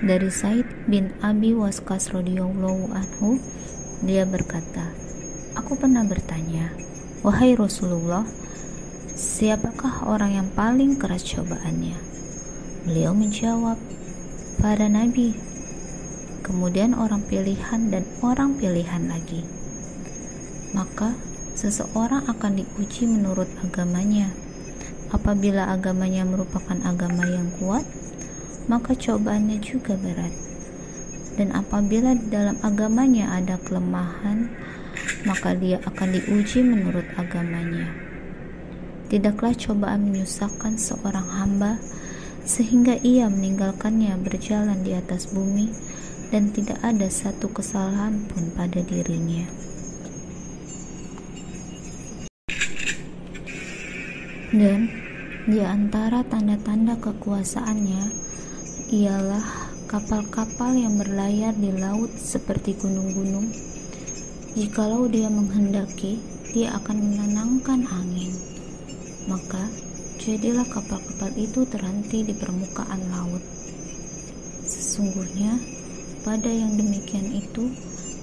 Dari Said bin Abi Waqqas radhiyallahu anhu, dia berkata, "Aku pernah bertanya, wahai Rasulullah, siapakah orang yang paling keras cobaannya?" Beliau menjawab, "Para nabi, kemudian orang pilihan dan orang pilihan lagi." Maka seseorang akan diuji menurut agamanya. Apabila agamanya merupakan agama yang kuat, maka cobaannya juga berat. Dan apabila di dalam agamanya ada kelemahan, maka dia akan diuji menurut agamanya. Tidaklah cobaan menyusahkan seorang hamba sehingga ia meninggalkannya berjalan di atas bumi dan tidak ada satu kesalahan pun pada dirinya. Dan di antara tanda-tanda kekuasaannya ialah kapal-kapal yang berlayar di laut seperti gunung-gunung. Jikalau dia menghendaki, dia akan menenangkan angin. Maka jadilah kapal-kapal itu terhenti di permukaan laut. Sesungguhnya pada yang demikian itu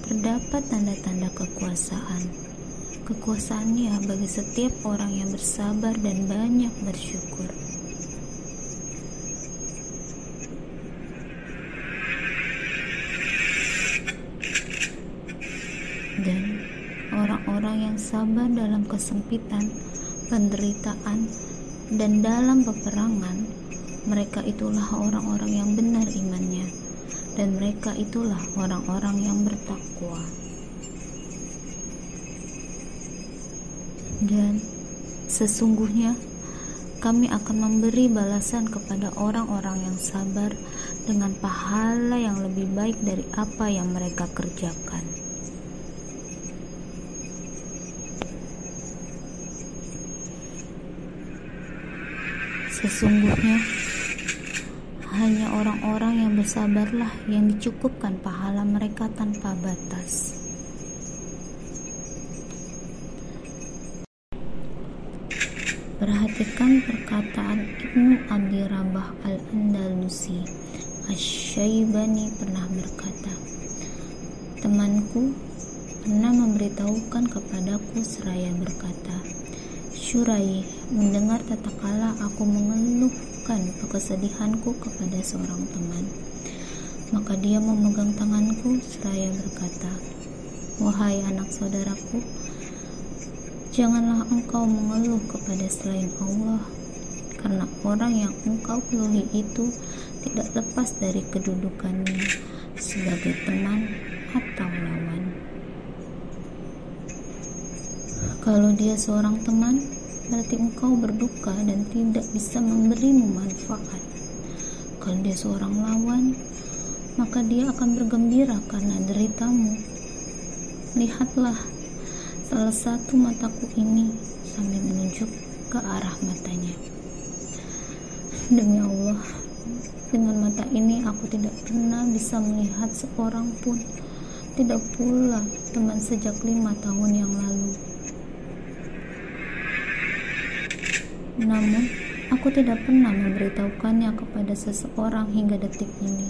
terdapat tanda-tanda kekuasaan. Kekuasaannya bagi setiap orang yang bersabar dan banyak bersyukur. Dan orang-orang yang sabar dalam kesempitan, penderitaan, dan dalam peperangan, mereka itulah orang-orang yang benar imannya, dan mereka itulah orang-orang yang bertakwa. Dan sesungguhnya kami akan memberi balasan kepada orang-orang yang sabar dengan pahala yang lebih baik dari apa yang mereka kerjakan. Sesungguhnya hanya orang-orang yang bersabarlah yang dicukupkan pahala mereka tanpa batas. Perhatikan perkataan Ibnu Abi Rabah Al-Andalusi. Asy-Syaibani pernah berkata, "Temanku pernah memberitahukan kepadaku seraya berkata, Syuraih, mendengar tatkala aku mengeluhkan kesedihanku kepada seorang teman. Maka dia memegang tanganku seraya berkata, wahai anak saudaraku, janganlah engkau mengeluh kepada selain Allah, karena orang yang engkau keluhi itu tidak lepas dari kedudukannya sebagai teman atau lawan. Kalau dia seorang teman, berarti engkau berduka dan tidak bisa memberimu manfaat. Kalau dia seorang lawan, maka dia akan bergembira karena deritamu. Lihatlah salah satu mataku ini, sambil menunjuk ke arah matanya. Demi Allah, dengan mata ini aku tidak pernah bisa melihat seorang pun, tidak pula teman sejak 5 tahun yang lalu. Namun, aku tidak pernah memberitahukannya kepada seseorang hingga detik ini.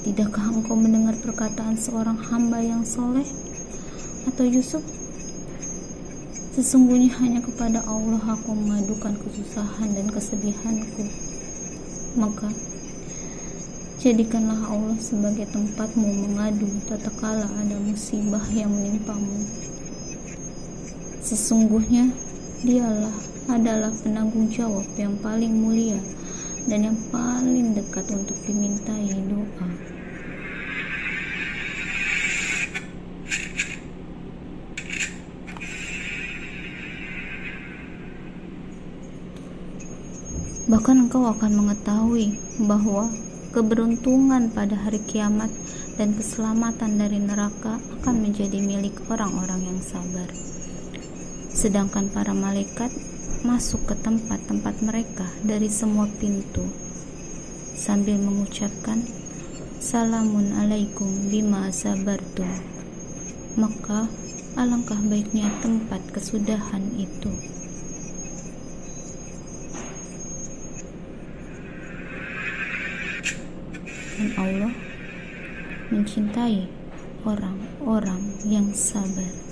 Tidakkah engkau mendengar perkataan seorang hamba yang soleh? Atau Yusuf? Sesungguhnya hanya kepada Allah aku mengadukan kesusahan dan kesedihanku. Maka, jadikanlah Allah sebagai tempatmu mengadu tatkala ada musibah yang menimpamu. Sesungguhnya, Dialah adalah penanggung jawab yang paling mulia dan yang paling dekat untuk dimintai doa. Bahkan engkau akan mengetahui bahwa keberuntungan pada hari kiamat dan keselamatan dari neraka akan menjadi milik orang-orang yang sabar. Sedangkan para malaikat masuk ke tempat-tempat mereka dari semua pintu sambil mengucapkan salamun alaikum bima sabartum. Maka alangkah baiknya tempat kesudahan itu. dan Allah mencintai orang-orang yang sabar.